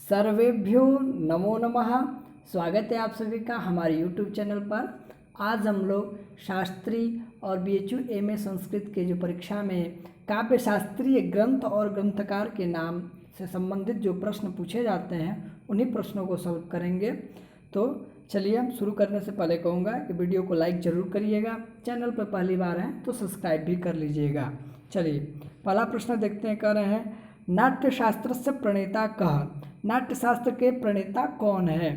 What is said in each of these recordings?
सर्वेभ्यो नमो नमः। स्वागत है आप सभी का हमारे YouTube चैनल पर। आज हम लोग शास्त्री और BHU MA संस्कृत के जो परीक्षा में काव्य शास्त्रीय ग्रंथ और ग्रंथकार के नाम से संबंधित जो प्रश्न पूछे जाते हैं उन्हीं प्रश्नों को सॉल्व करेंगे। तो चलिए हम शुरू करने से पहले कहूँगा कि वीडियो को लाइक ज़रूर करिएगा, चैनल पर पहली बार हैं तो सब्सक्राइब भी कर लीजिएगा। चलिए पहला प्रश्न देखते हैं। कह रहे हैं नाट्यशास्त्र से प्रणेता कह। नाट्यशास्त्र के प्रणेता कौन है?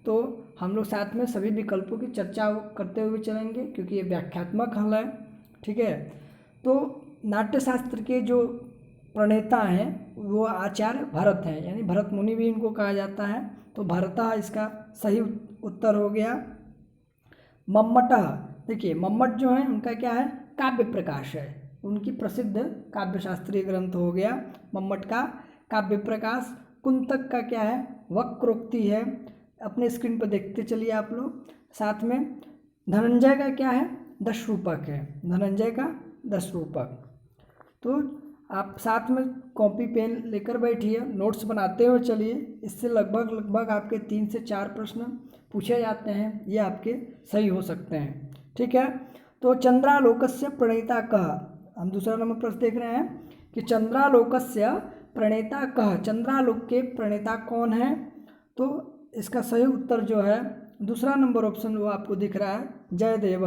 तो हम लोग साथ में सभी विकल्पों की चर्चा करते हुए चलेंगे क्योंकि ये व्याख्यात्मक हल है। ठीक है, तो नाट्यशास्त्र के जो प्रणेता हैं वो आचार्य भरत हैं, यानी भरत मुनि भी इनको कहा जाता है। तो भरतः इसका सही उत्तर हो गया। मम्मटः, देखिए मम्मट जो है उनका क्या है, काव्य प्रकाश है, उनकी प्रसिद्ध काव्य शास्त्रीय ग्रंथ हो गया मम्मट का काव्य प्रकाश। कुंतक का क्या है, वक्रोक्ति है, अपने स्क्रीन पर देखते चलिए आप लोग साथ में। धनंजय का क्या है, दशरूपक है, धनंजय का दशरूपक। तो आप साथ में कॉपी पेन लेकर बैठिए, नोट्स बनाते हुए चलिए, इससे लगभग आपके 3 से 4 प्रश्न पूछे जाते हैं, ये आपके सही हो सकते हैं। ठीक है, तो चंद्रालोकस्य प्रणेता कह। हम दूसरा नंबर प्रश्न देख रहे हैं कि चंद्रालोकस्य प्रणेता कह, चंद्रालोक के प्रणेता कौन है? तो इसका सही उत्तर जो है दूसरा नंबर ऑप्शन वो आपको दिख रहा है, जयदेव।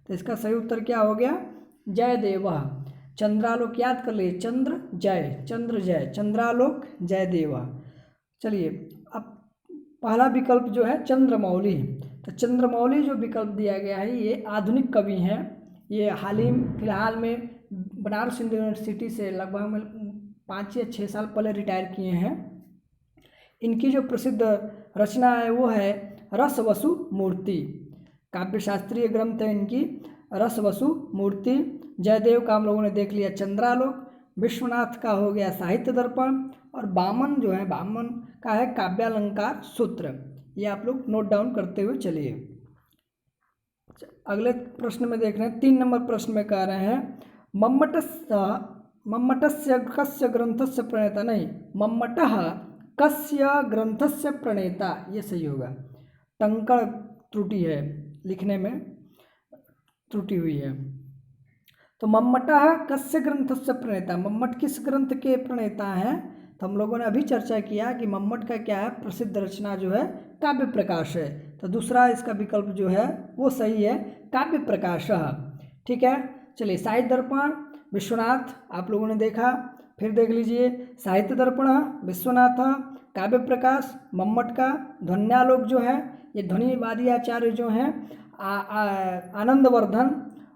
तो इसका सही उत्तर क्या हो गया, जयदेव। चंद्रालोक याद कर लिए, चंद्र जय, चंद्रालोक जयदेव। चलिए अब पहला विकल्प जो है चंद्रमौली, तो चंद्रमौली जो विकल्प दिया गया है ये आधुनिक कवि हैं। ये फिलहाल में बनारस यूनिवर्सिटी से लगभग 5 या 6 साल पहले रिटायर किए हैं। इनकी जो प्रसिद्ध रचना है वो है रसवसु मूर्ति, काव्य शास्त्रीय ग्रंथ है इनकी रसवसु मूर्ति। जयदेव का हम लोगों ने देख लिया चंद्रालोक, विश्वनाथ का हो गया साहित्य दर्पण, और बामन जो है, बामन का है काव्यालंकार सूत्र। ये आप लोग नोट डाउन करते हुए चलिए। अगले प्रश्न में देख रहे हैं 3 नंबर प्रश्न में कह रहे हैं मम्मटस्य कस्य ग्रंथस्य प्रणेता, नहीं मम्मटः कस्य ग्रंथस्य प्रणेता, ये सही होगा। टंकण त्रुटि है, लिखने में त्रुटि हुई है। तो मम्मटः कस्य ग्रंथस्य प्रणेता, मम्मट किस ग्रंथ के प्रणेता हैं? तो हम लोगों ने अभी चर्चा किया कि मम्मट का क्या है, प्रसिद्ध रचना जो है काव्य प्रकाश है। तो दूसरा इसका विकल्प जो है वो सही है, काव्य प्रकाश। ठीक है, चलिए साहित्य दर्पण विश्वनाथ आप लोगों ने देखा, फिर देख लीजिए साहित्य दर्पण विश्वनाथ, काव्य प्रकाश मम्मट का, ध्वन्यालोक जो है ये ध्वनिवादी आचार्य जो हैं आनंदवर्धन,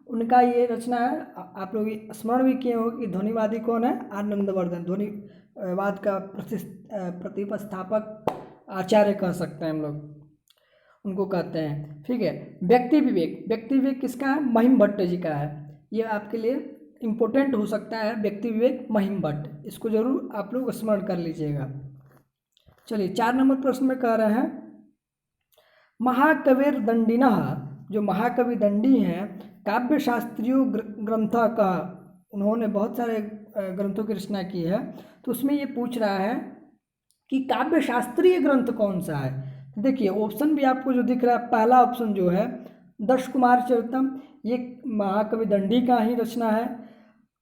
उनका ये रचना है। आप लोग स्मरण भी किए हो कि ध्वनिवादी कौन है, आनंदवर्धन, ध्वनिवाद का प्रतिष्ठापक आचार्य कह सकते हैं हम लोग, उनको कहते हैं। ठीक है, व्यक्ति विवेक किसका है, महिम भट्ट जी का है। ये आपके लिए इम्पोर्टेंट हो सकता है, व्यक्ति विवेक महिम भट्ट, इसको जरूर आप लोग स्मरण कर लीजिएगा। चलिए 4 नंबर प्रश्न में कह रहे हैं महाकविर दंडिनः, जो महाकवि दंडी हैं काव्य शास्त्रीय ग्रंथ का, उन्होंने बहुत सारे ग्रंथों की रचना की है। तो उसमें ये पूछ रहा है कि काव्य शास्त्रीय ग्रंथ कौन सा है। तो देखिए ऑप्शन भी आपको जो दिख रहा है, पहला ऑप्शन जो है दश कुमार चरितम, ये महाकवि दंडी का ही रचना है,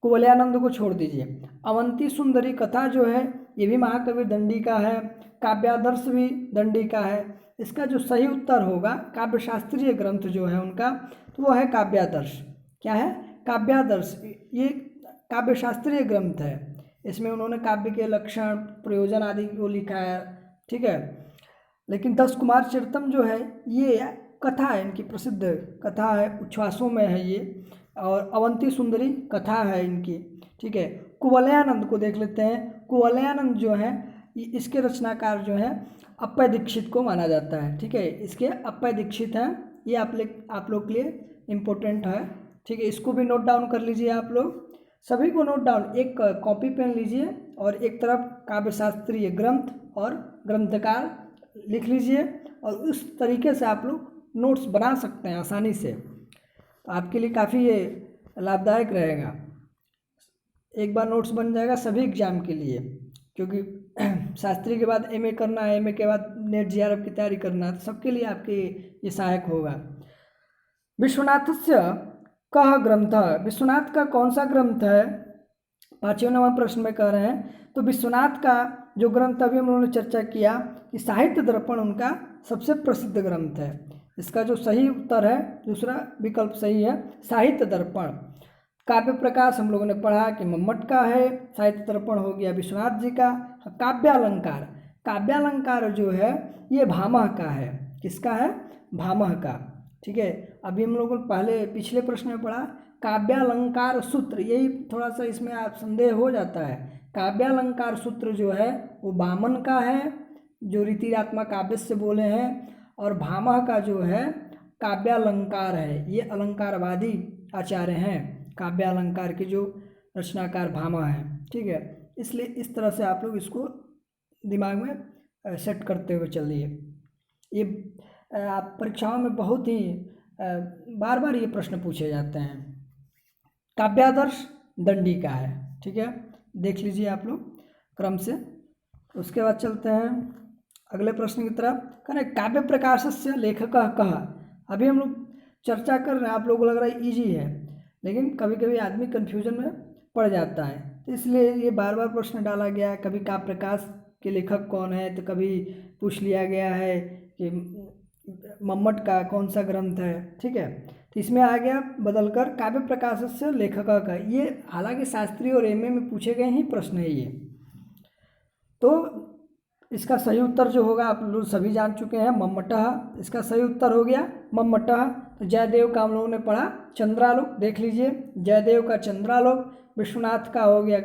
कुवलयानंद को छोड़ दीजिए। अवंती सुंदरी कथा जो है ये भी महाकवि दंडी का है, काव्यादर्श भी दंडी का है। इसका जो सही उत्तर होगा काव्य शास्त्रीय ग्रंथ जो है उनका, तो वो है काव्यादर्श। क्या है, काव्यादर्श, ये काव्य शास्त्रीय ग्रंथ है। इसमें उन्होंने काव्य के लक्षण प्रयोजन आदि को लिखा है। ठीक है, लेकिन 10 कुमार चरितम जो है ये कथा है, इनकी प्रसिद्ध कथा है, उच्छ्वासों में है ये, और अवंती सुंदरी कथा है इनकी। ठीक है, कुवलयानंद को देख लेते हैं। कुवलयानंद जो है इसके रचनाकार जो है अप्पय दीक्षित को माना जाता है। ठीक है, इसके अप्पय दीक्षित हैं, ये आप लोग के लिए इम्पोर्टेंट है। ठीक है, इसको भी नोट डाउन कर लीजिए आप लोग, सभी को नोट डाउन, एक कॉपी पेन लीजिए और एक तरफ काव्य शास्त्रीय ग्रंथ और ग्रंथकार लिख लीजिए, और उस तरीके से आप लोग नोट्स बना सकते हैं आसानी से। तो आपके लिए काफ़ी ये लाभदायक रहेगा, एक बार नोट्स बन जाएगा सभी एग्जाम के लिए, क्योंकि शास्त्री के बाद एमए करना है, एमए के बाद नेट जीआरएफ की तैयारी करना है, तो सबके लिए आपके ये सहायक होगा। विश्वनाथस्य कः ग्रंथ, विश्वनाथ का कौन सा ग्रंथ है, 5वें नंबर प्रश्न में कह रहे हैं। तो विश्वनाथ का जो ग्रंथ अभी हम लोगों ने चर्चा किया कि साहित्य दर्पण उनका सबसे प्रसिद्ध ग्रंथ है। इसका जो सही उत्तर है, दूसरा विकल्प सही है, साहित्य दर्पण। काव्य प्रकाश हम लोगों ने पढ़ा कि मम्मट का है, साहित्य दर्पण हो गया विश्वनाथ जी का। काव्यालंकार, काव्यालंकार जो है ये भामह का है। किसका है? भामह का। ठीक है, अभी हम लोगों ने पहले पिछले प्रश्न में पढ़ा काव्यालंकार सूत्र, यही थोड़ा सा इसमें आप संदेह हो जाता है। काव्यालंकार सूत्र जो है वो वामन का है, जो रीतिरात्मक काव्य से बोले हैं, और भामह का जो है काव्यालंकार है। ये अलंकारवादी आचार्य हैं, काव्यालंकार के जो रचनाकार भामह हैं। ठीक है, इसलिए इस तरह से आप लोग इसको दिमाग में सेट करते हुए चलिए। ये आप परीक्षाओं में बहुत ही बार बार ये प्रश्न पूछे जाते हैं। काव्यादर्श दंडी का है। ठीक है, देख लीजिए आप लोग क्रम से। उसके बाद चलते हैं अगले प्रश्न की तरफ। करें काव्य प्रकाशस्य लेखकः कः। अभी हम लोग चर्चा कर रहे हैं, आप लोगों को लग रहा है इजी है, लेकिन कभी कभी आदमी कन्फ्यूजन में पड़ जाता है, तो इसलिए ये बार बार प्रश्न डाला गया है। कभी काव्य प्रकाश के लेखक कौन है, तो कभी पूछ लिया गया है कि मम्मट का कौन सा ग्रंथ है। ठीक है, तो इसमें आ गया बदलकर काव्य प्रकाश से लेखक का। ये हालांकि शास्त्री और एमए में पूछे गए ही प्रश्न है ये। तो इसका सही उत्तर जो होगा आप लोग सभी जान चुके हैं, मम्मटः। इसका सही उत्तर हो गया मम्मटः। तो जयदेव का हम लोगों ने पढ़ा चंद्रालोक, देख लीजिए जयदेव का चंद्रालोक, विश्वनाथ का हो गया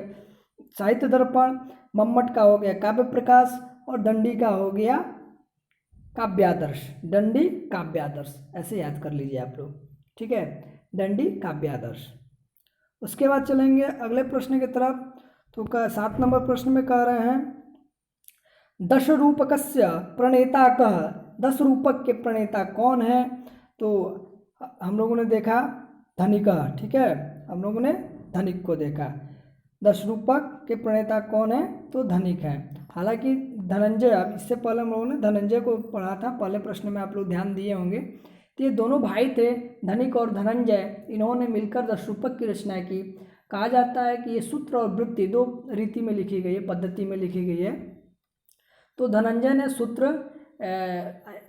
साहित्य दर्पण, मम्मट का हो गया काव्य प्रकाश, और दंडी का हो गया काव्यादर्श। दंडी काव्यादर्श ऐसे याद कर लीजिए आप लोग। ठीक है, दंडी काव्यादर्श। उसके बाद चलेंगे अगले प्रश्न की तरफ। तो 7 नंबर प्रश्न में कह रहे हैं दश रूपकस्य प्रणेता कः। 10 रूपक के प्रणेता कौन है? तो हम लोगों ने देखा धनिक। ठीक है, हम लोगों ने धनिक को देखा। 10 रूपक के प्रणेता कौन है? तो धनिक है। हालांकि धनंजय, अब इससे पहले हम लोगों ने धनंजय को पढ़ा था, पहले प्रश्न में आप लोग ध्यान दिए होंगे। तो ये दोनों भाई थे, धनिक और धनंजय, इन्होंने मिलकर 10 रूपक की रचना की। कहा जाता है कि ये सूत्र और वृत्ति 2 रीति में लिखी गई है, पद्धति में लिखी गई है। तो धनंजय ने सूत्र,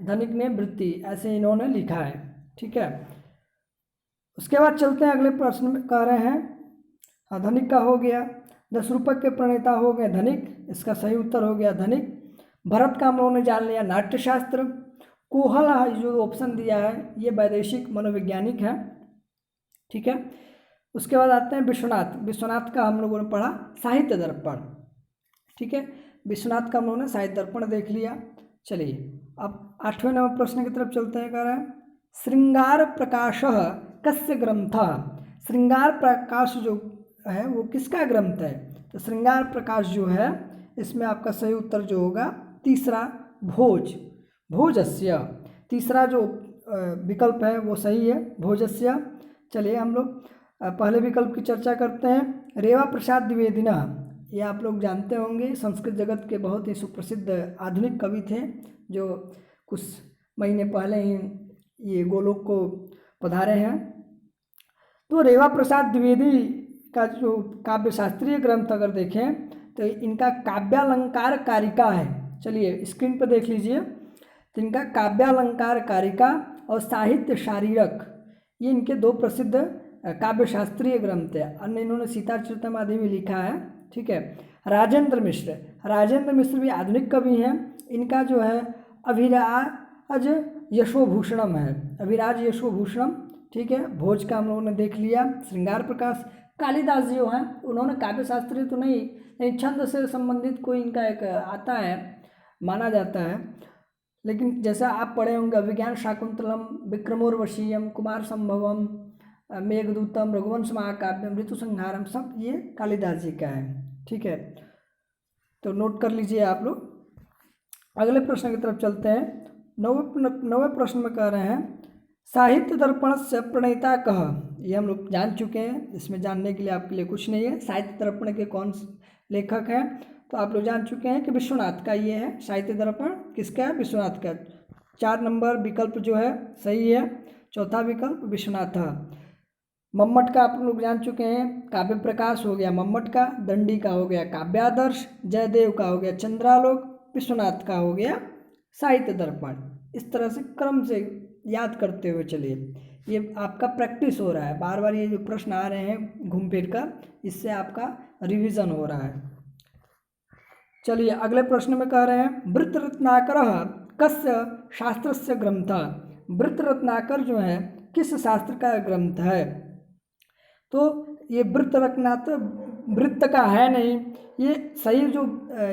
धनिक ने वृत्ति, ऐसे इन्होंने लिखा है। ठीक है, उसके बाद चलते हैं अगले प्रश्न में। कह रहे हैं हाँ, धनिक का हो गया। 10 रूपक के प्रणेता हो गए धनिक, इसका सही उत्तर हो गया धनिक। भरत का हम लोगों ने जान लिया नाट्यशास्त्र। कोहल जो ऑप्शन दिया है ये वैदेशिक मनोवैज्ञानिक है। ठीक है, उसके बाद आते हैं विश्वनाथ। विश्वनाथ का हम लोगों ने पढ़ा साहित्य दर्पण। ठीक है, विश्वनाथ का हम लोगों ने साहित्य दर्पण देख लिया। चलिए अब 8वें नंबर प्रश्न की तरफ चलते हैं। कह रहे हैं श्रृंगार प्रकाशः कस्य ग्रंथः। श्रृंगार प्रकाश जो है वो किसका ग्रंथ है? तो श्रृंगार प्रकाश जो है इसमें आपका सही उत्तर जो होगा तीसरा भोज, भोजस्य। तीसरा जो विकल्प है वो सही है, भोजस्य। चलिए हम लोग पहले विकल्प की चर्चा करते हैं। रेवा प्रसाद द्विवेदिना, ये आप लोग जानते होंगे, संस्कृत जगत के बहुत ही सुप्रसिद्ध आधुनिक कवि थे, जो कुछ महीने पहले ही ये गोलोक को पधारे हैं। तो रेवा प्रसाद द्विवेदी का जो काव्य शास्त्रीय ग्रंथ अगर देखें तो इनका काव्यालंकार कारिका है। चलिए स्क्रीन पर देख लीजिए। तो इनका काव्यालंकार कारिका और साहित्य शारीरक, ये इनके 2 प्रसिद्ध काव्य शास्त्रीय ग्रंथ है। अन्य इन्होंने सीता चरितमादि में लिखा है। ठीक है, राजेंद्र मिश्र, राजेंद्र मिश्र भी आधुनिक कवि हैं। इनका जो है अभिराज यशोभूषणम है, अभिराज यशोभूषणम। ठीक है, भोज का हम लोगों ने देख लिया। श्रृंगार प्रकाश कालिदास जी हैं, उन्होंने काव्य शास्त्री तो नहीं, लेकिन छंद से संबंधित कोई इनका एक आता है, माना जाता है। लेकिन जैसा आप पढ़े होंगे अभिज्ञान शाकुंतलम, विक्रमोर्वशीयम, कुमार संभवम, मेघदूतम, रघुवंश महाकाव्यम, ऋतु संहारम, सब ये कालिदास जी का है। ठीक है, तो नोट कर लीजिए आप लोग। अगले प्रश्न की तरफ चलते हैं। 9वें प्रश्न में कह रहे हैं साहित्य दर्पण से प्रणेता कह। ये हम लोग जान चुके हैं, इसमें जानने के लिए आपके लिए कुछ नहीं है। साहित्य दर्पण के कौन लेखक हैं? तो आप लोग जान चुके हैं कि विश्वनाथ का ये है साहित्य दर्पण, किसका है, विश्वनाथ का। 4 नंबर विकल्प जो है सही है, चौथा विकल्प विश्वनाथ है। मम्मट का आप लोग जान चुके हैं, काव्य प्रकाश हो गया मम्मट का, दंडी का हो गया काव्यादर्श, जयदेव का हो गया चंद्रालोक, विश्वनाथ का हो गया साहित्य दर्पण। इस तरह से क्रम से याद करते हुए चलिए, ये आपका प्रैक्टिस हो रहा है, बार बार ये जो प्रश्न आ रहे हैं घूम फिर कर, इससे आपका रिवीजन हो रहा है। चलिए अगले प्रश्न में कह रहे हैं वृत्त रत्नाकर कस्य शास्त्रस्य ग्रंथ। वृत्त रत्नाकर जो है किस शास्त्र का ग्रंथ है। तो ये वृत्त रत्नाकर वृत्त का है नहीं, ये सही जो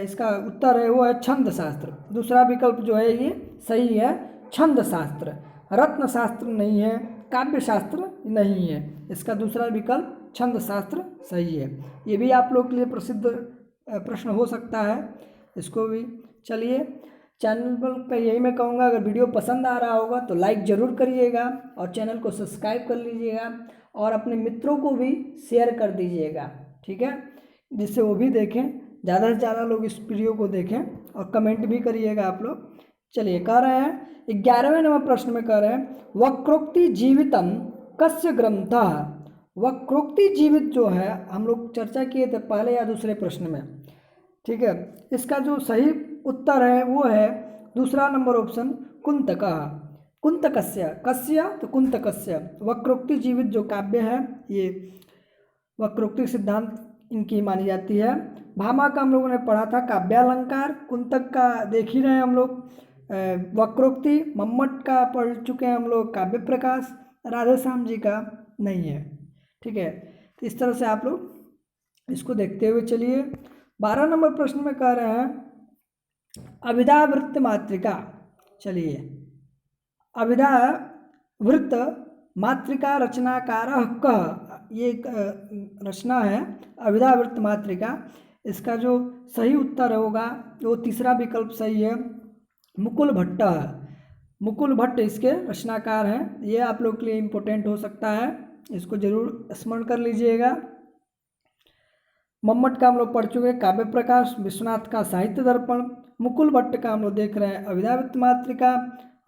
इसका उत्तर है वो है छंद शास्त्र। दूसरा विकल्प जो है ये सही है, छंद शास्त्र, रत्न शास्त्र नहीं है, काव्य शास्त्र नहीं है, इसका दूसरा विकल्प छंद शास्त्र सही है। ये भी आप लोग के लिए प्रसिद्ध प्रश्न हो सकता है, इसको भी। चलिए चैनल पर यही मैं कहूँगा, अगर वीडियो पसंद आ रहा होगा तो लाइक ज़रूर करिएगा और चैनल को सब्सक्राइब कर लीजिएगा और अपने मित्रों को भी शेयर कर दीजिएगा, ठीक है, जिससे वो भी देखें, ज़्यादा से ज़्यादा लोग इस वीडियो को देखें और कमेंट भी करिएगा आप लोग। चलिए कह रहे हैं 11वें नंबर प्रश्न में कह रहे हैं वक्रोक्ति जीवितम कस्य ग्रंथः। वक्रोक्ति जीवित जो है हम लोग चर्चा किए थे पहले या दूसरे प्रश्न में, ठीक है, इसका जो सही उत्तर है वो है दूसरा नंबर ऑप्शन कुंतकः, कुंतकस्य, कस्य तो कुंतकस्य। वक्रोक्ति जीवित जो काव्य है ये वक्रोक्ति सिद्धांत इनकी मानी जाती है। भामा का हम लोगों ने पढ़ा था काव्यालंकार, कुंतक का देख ही रहे हैं हम लोग वक्रोक्ति, मम्मट का पढ़ चुके हैं हम लोग काव्य प्रकाश, राधे श्याम जी का नहीं है, ठीक है। तो इस तरह से आप लोग इसको देखते हुए चलिए। 12 नंबर प्रश्न में कह रहे हैं अभिधा वृत्त मातृका। चलिए अभिधा वृत्त मातृका रचनाकार कः, ये एक रचना है अभिधा वृत्त मातृका, इसका जो सही उत्तर होगा वो तीसरा विकल्प सही है, मुकुल भट्ट। मुकुल भट्ट इसके रचनाकार हैं, ये आप लोग के लिए इम्पोर्टेंट हो सकता है, इसको जरूर स्मरण कर लीजिएगा। मम्मट का हम लोग पढ़ चुके हैं काव्य प्रकाश, विश्वनाथ का साहित्य दर्पण, मुकुल भट्ट का हम लोग देख रहे हैं अभिधा वृत्त मातृका।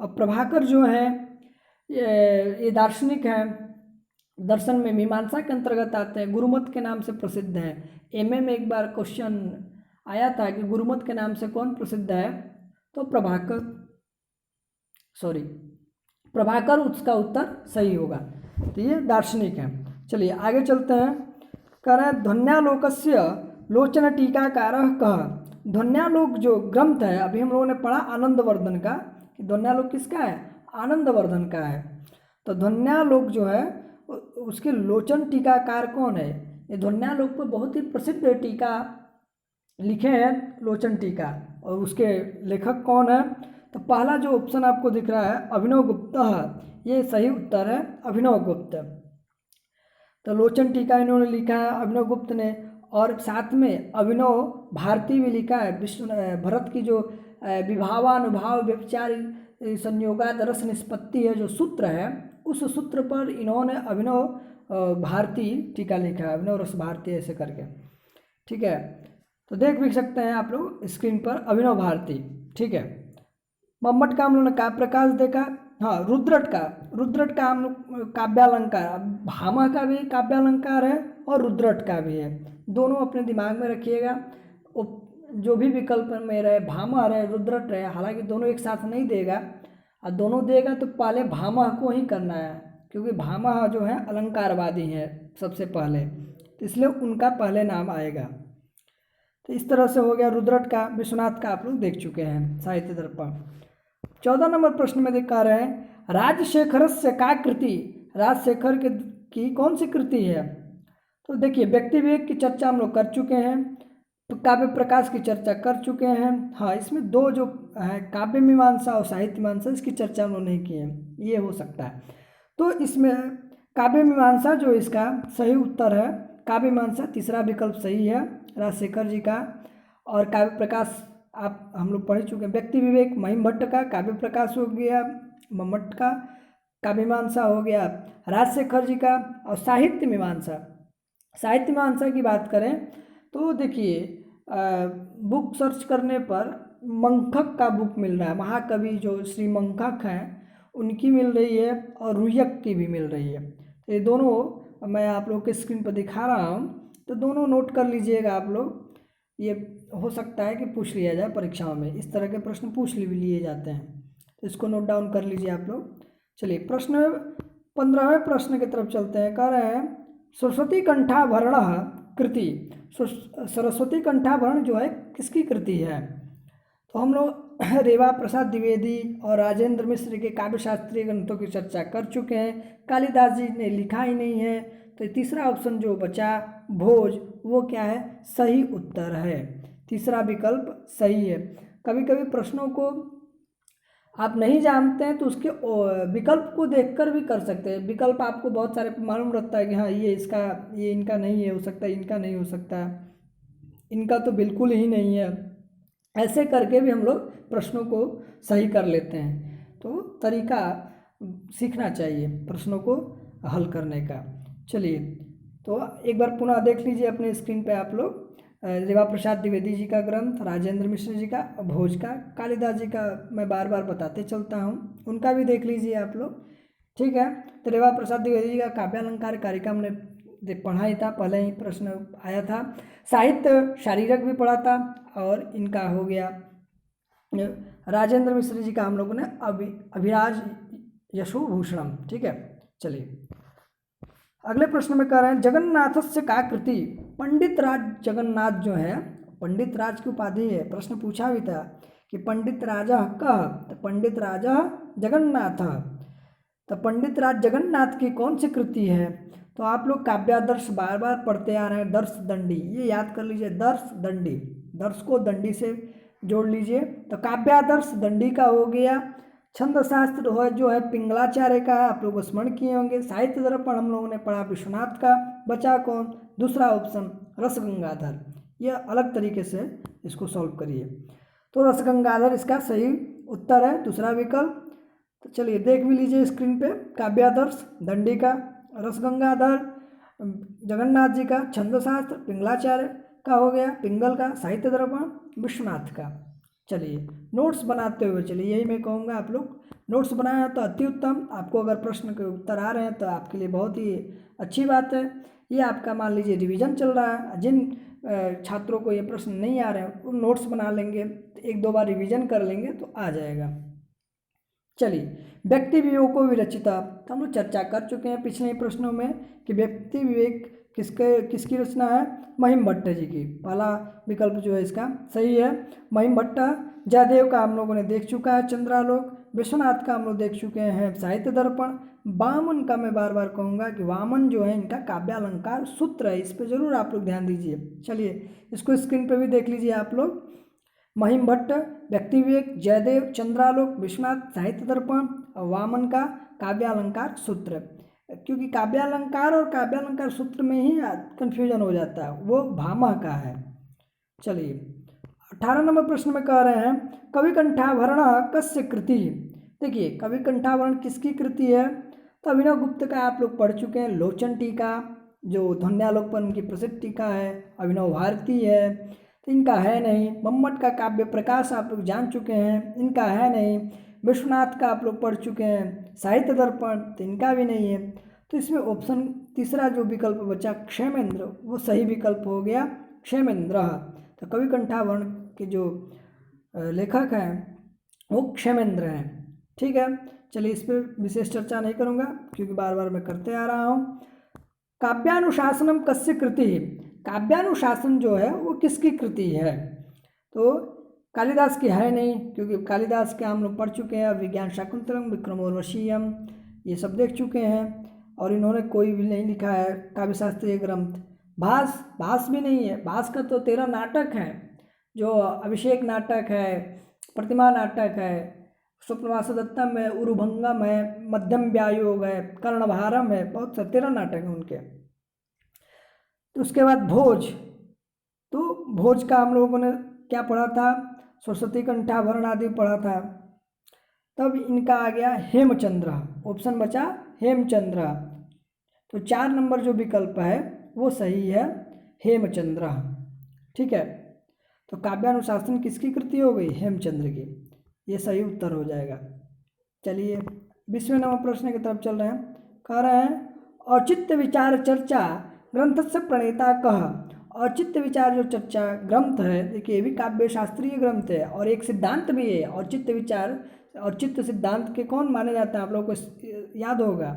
और प्रभाकर जो हैं ये दार्शनिक हैं, दर्शन में मीमांसा के अंतर्गत आते हैं, गुरुमत के नाम से प्रसिद्ध हैं। एमए में एक बार क्वेश्चन आया था कि गुरुमत के नाम से कौन प्रसिद्ध है, तो प्रभाकर, सॉरी प्रभाकर उसका उत्तर सही होगा। तो ये दार्शनिक हैं। चलिए आगे चलते हैं, कह रहे हैं ध्वन्यालोकस्य लोचन टीकाकारः कः। ध्वन्यालोक जो ग्रंथ है अभी हम लोगों ने पढ़ा आनंदवर्धन का, कि ध्वन्यालोक किसका है, आनंदवर्धन का है। तो ध्वन्यालोक जो है उसके लोचन टीकाकार कौन है। ये ध्वन्यालोक पर बहुत ही प्रसिद्ध टीका लिखे हैं लोचन टीका, और उसके लेखक कौन है। तो पहला जो ऑप्शन आपको दिख रहा है अभिनव गुप्त, ये सही उत्तर है अभिनव गुप्त। तो लोचन टीका इन्होंने लिखा है अभिनव गुप्त ने, और साथ में अभिनव भारती भी लिखा है। विश्व भरत की जो विभावानुभाव व्यभिचार संयोगाद रस निष्पत्ति है जो सूत्र है, उस सूत्र पर इन्होंने अभिनव भारती टीका लिखा है, अभिनव रस भारती ऐसे करके, ठीक है। तो देख भी सकते हैं आप लोग स्क्रीन पर अभिनव भारती, ठीक है। मम्मट का हम लोगों ने काव्य प्रकाश देखा, हाँ रुद्रट का हम लोग काव्यालंकार, भामा का भी काव्यालंकार है और रुद्रट का भी है, दोनों अपने दिमाग में रखिएगा। जो भी विकल्प में रहे, भामा रहे रुद्रट रहे, हालांकि दोनों एक साथ नहीं देगा, और दोनों देगा तो पहले भामा को ही करना है, क्योंकि भामा जो है अलंकारवादी हैं सबसे पहले, तो इसलिए उनका पहले नाम आएगा। तो इस तरह से हो गया रुद्रट का, विश्वनाथ का आप लोग देख चुके हैं साहित्य दर्पण। 14 नंबर प्रश्न में दिखा रहे हैं राजशेखरस्य का कृति, राजशेखर की कौन सी कृति है। तो देखिए व्यक्ति विवेक की चर्चा हम लोग कर चुके हैं, तो काव्य प्रकाश की चर्चा कर चुके हैं। हाँ इसमें दो जो है काव्य मीमांसा और साहित्य मीमांसा, इसकी चर्चा हम लोग नहीं की है, ये हो सकता है। तो इसमें काव्य मीमांसा जो इसका सही उत्तर है, काव्य मीमांसा तीसरा विकल्प सही है राजशेखर जी का। और काव्य प्रकाश आप हम लोग पढ़ चुके हैं, व्यक्ति विवेक महिम भट्ट का काव्य प्रकाश हो गया, मम्मट का काव्य मीमांसा हो गया राजशेखर जी का। और साहित्य मीमांसा की बात करें तो देखिए बुक सर्च करने पर मंखक का बुक मिल रहा है, महाकवि जो श्री मंखक हैं उनकी मिल रही है और रुयक की भी मिल रही है। तो ये दोनों मैं आप लोग के स्क्रीन पर दिखा रहा हूँ, तो दोनों नोट कर लीजिएगा आप लोग। ये हो सकता है कि पूछ लिया जाए परीक्षाओं में, इस तरह के प्रश्न पूछ लिए जाते हैं, तो इसको नोट डाउन कर लीजिए आप लोग। चलिए प्रश्न 15वें प्रश्न की तरफ चलते हैं। कह रहे हैं सरस्वती कंठाभरण कृति, सरस्वती कंठाभरण जो है किसकी कृति है? तो हम लोग रेवा प्रसाद द्विवेदी और राजेंद्र मिश्र के काव्य शास्त्रीय ग्रंथों की चर्चा कर चुके हैं। कालिदास जी ने लिखा ही नहीं है, तो तीसरा ऑप्शन जो बचा भोज, वो क्या है? सही उत्तर है, तीसरा विकल्प सही है। कभी कभी प्रश्नों को आप नहीं जानते हैं तो उसके विकल्प को देखकर भी कर सकते हैं। विकल्प आपको बहुत सारे मालूम रहता है कि हाँ ये इसका, ये इनका नहीं है, हो सकता है इनका नहीं हो सकता, इनका तो बिल्कुल ही नहीं है। ऐसे करके भी हम लोग प्रश्नों को सही कर लेते हैं। तो तरीका सीखना चाहिए प्रश्नों को हल करने का। चलिए तो एक बार पुनः देख लीजिए अपने स्क्रीन पे आप लोग, रेवा प्रसाद द्विवेदी जी का ग्रंथ, राजेंद्र मिश्र जी का भोज का, कालिदास जी का मैं बार बार बताते चलता हूँ, उनका भी देख लीजिए आप लोग। ठीक है, तो रेवा प्रसाद द्विवेदी जी का काव्यालंकार कारिका हमने पढ़ा ही था, पहले ही प्रश्न आया था। साहित्य शारीरक भी पढ़ा था, और इनका हो गया राजेंद्र मिश्र जी का हम लोगों ने अभिराज यशोभूषणम। ठीक है, चलिए अगले प्रश्न में कह रहे हैं जगन्नाथस्य का कृति। पंडित राज जगन्नाथ जो है, पंडित राज की उपाधि है, प्रश्न पूछा भी था कि पंडित राजा कह, तो पंडित राजा जगन्नाथ, तो पंडित राज जगन्नाथ की कौन सी कृति है? तो आप लोग काव्यादर्श बार बार पढ़ते आ रहे हैं, दर्श दंडी, ये याद कर लीजिए, दर्श दंडी, दर्श को दंडी से जोड़ लीजिए, तो काव्यादर्श दंडी का हो गया। छंद शास्त्र हो जो है पिंगलाचार्य का है, आप लोग स्मरण किए होंगे। साहित्य दर्पण हम लोगों ने पढ़ा विश्वनाथ का। बचा कौन? दूसरा ऑप्शन रसगंगाधर। यह अलग तरीके से इसको सॉल्व करिए, तो रसगंगाधर इसका सही उत्तर है, दूसरा विकल्प। तो चलिए देख भी लीजिए स्क्रीन पे, काव्यादर्श दंडी का, रसगंगाधर जगन्नाथ जी का, छंद शास्त्र पिंगलाचार्य का हो गया, पिंगल का, साहित्य दर्पण विश्वनाथ का। चलिए नोट्स बनाते हुए चलिए, यही मैं कहूँगा आप लोग नोट्स बनाया तो अति उत्तम। आपको अगर प्रश्न के उत्तर आ रहे हैं तो आपके लिए बहुत ही अच्छी बात है। ये आपका मान लीजिए रिवीजन चल रहा है, जिन छात्रों को ये प्रश्न नहीं आ रहे हैं वो नोट्स बना लेंगे, एक दो बार रिवीजन कर लेंगे तो आ जाएगा। चलिए व्यक्ति विवेको विरचिता, तो हम लोग चर्चा कर चुके हैं पिछले प्रश्नों में कि व्यक्ति विवेक किसकी रचना है? महिम भट्ट जी की। पहला विकल्प जो है इसका सही है, महिम भट्ट। जयदेव का हम लोगों ने देख चुका है, चंद्रालोक। विश्वनाथ का हम लोग देख चुके हैं, साहित्य दर्पण। वामन का मैं बार बार कहूँगा कि वामन जो है इनका काव्यालंकार सूत्र है, इस पर जरूर आप लोग ध्यान दीजिए। चलिए इसको स्क्रीन पर भी देख लीजिए आप लोग, महिम भट्ट, व्यक्ति विवेक, जयदेव, चंद्रालोक, विश्वनाथ, साहित्य दर्पण और वामन का काव्यालंकार सूत्र। क्योंकि काव्यालंकार और काव्यालंकार सूत्र में ही कन्फ्यूजन हो जाता है, वो भामह का है। चलिए 18 नंबर प्रश्न में कह रहे हैं कवि कंठाभरण कस्य कृति। देखिए कवि कंठाभरण किसकी कृति है? तो अभिनव गुप्त का आप लोग पढ़ चुके हैं, लोचन टीका जो ध्वन्यालोक पर उनकी प्रसिद्ध टीका है, अभिनव भारती है, तो इनका है नहीं। मम्मट का काव्य प्रकाश आप लोग जान चुके हैं, इनका है नहीं। विश्वनाथ का आप लोग पढ़ चुके हैं, साहित्य दर्पण, तो इनका भी नहीं है। तो इसमें ऑप्शन तीसरा जो विकल्प बचा क्षेमेंद्र, वो सही विकल्प हो गया, क्षेमेंद्र। तो कवि कंठाभरण के जो लेखक हैं वो क्षेमेंद्र हैं। ठीक है, चलिए इस पर विशेष चर्चा नहीं करूँगा क्योंकि बार बार मैं करते आ रहा हूँ। काव्यानुशासनम कस्य कृति, काव्यानुशासन जो है वो किसकी कृति है? तो कालिदास की है नहीं, क्योंकि कालिदास के हम लोग पढ़ चुके हैं, विज्ञान शाकुंतलम, विक्रमोर्वशीयम, ये सब देख चुके हैं, और इन्होंने कोई भी नहीं लिखा है काव्यशास्त्रीय ग्रंथ। भास भी नहीं है, भास का तो 13 नाटक हैं, जो अभिषेक नाटक है, प्रतिमा नाटक है, स्वप्नवासदत्तम है, उरुभंगम है, मध्यम व्यायोग है, कर्णभारम है, बहुत सारे 13 नाटक हैं उनके। तो उसके बाद भोज, तो भोज का हम लोगों ने क्या पढ़ा था? सरस्वती कंठाभरण आदि पढ़ा था। तब इनका आ गया हेमचंद्र, ऑप्शन बचा हेमचंद्र। तो 4 नंबर जो विकल्प है वो सही है, हेमचंद्र। ठीक है, तो काव्यानुशासन किसकी कृति हो गई? हेमचंद्र की। ये सही उत्तर हो जाएगा। चलिए 20वें नंबर प्रश्न की तरफ चल रहे हैं। कह रहे हैं औचित्य विचार चर्चा ग्रंथस्य प्रणेता कह। औचित्य विचार जो चर्चा ग्रंथ है, देखिए ये भी काव्य शास्त्रीय ग्रंथ है और एक सिद्धांत भी है। औचित्य विचार, औचित्य सिद्धांत के कौन माने जाते हैं आप लोगों को याद होगा,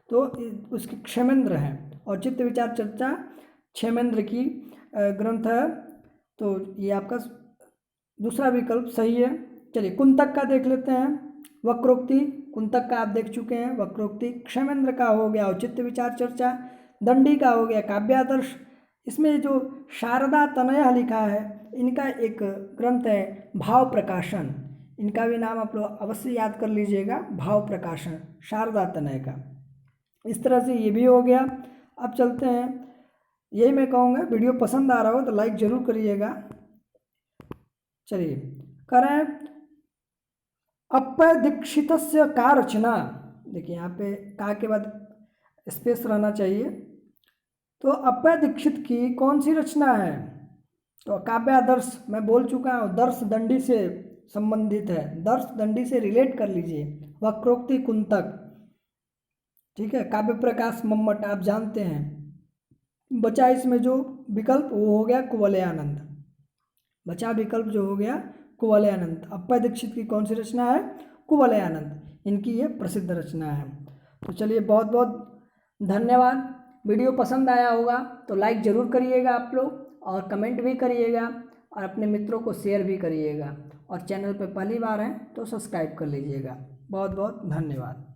तो उसके क्षेमेंद्र हैं। औचित्य विचार चर्चा क्षेमेंद्र की ग्रंथ है, तो ये आपका दूसरा विकल्प सही है। चलिए कुंतक का देख लेते हैं। वक्रोक्ति कुंतक का आप देख चुके हैं। वक्रोक्ति क्षेमेंद्र का हो गया औचित्य विचार चर्चा। दंडी का हो गया काव्यादर्श। इसमें जो शारदा तनय लिखा है, इनका एक ग्रंथ है भाव प्रकाशन। इनका भी नाम आप लोग अवश्य याद कर लीजिएगा, भाव प्रकाशन, शारदा तनय का। इस तरह से ये भी हो गया। अब चलते हैं, यही मैं कहूँगा, वीडियो पसंद आ रहा हो तो लाइक ज़रूर करिएगा। चलिए करें अप्पय दीक्षितस्य का रचना। देखिए यहाँ पे का के बाद स्पेस रहना चाहिए। तो अप्पय दीक्षित की कौन सी रचना है? तो काव्यादर्श मैं बोल चुका हूँ, दर्श दंडी से संबंधित है, दर्श दंडी से रिलेट कर लीजिए। वक्रोक्ति कुंतक, ठीक है। काव्य प्रकाश मम्मट आप जानते हैं। बचा इसमें जो विकल्प वो हो गया कुवलयानंद। बचा विकल्प जो हो गया कुवलयानंद। अप्पय दीक्षित की कौन सी रचना है? कुवलयानंद, इनकी ये प्रसिद्ध रचना है। तो चलिए बहुत बहुत धन्यवाद। वीडियो पसंद आया होगा तो लाइक ज़रूर करिएगा आप लोग, और कमेंट भी करिएगा, और अपने मित्रों को शेयर भी करिएगा, और चैनल पर पहली बार हैं तो सब्सक्राइब कर लीजिएगा। बहुत बहुत धन्यवाद।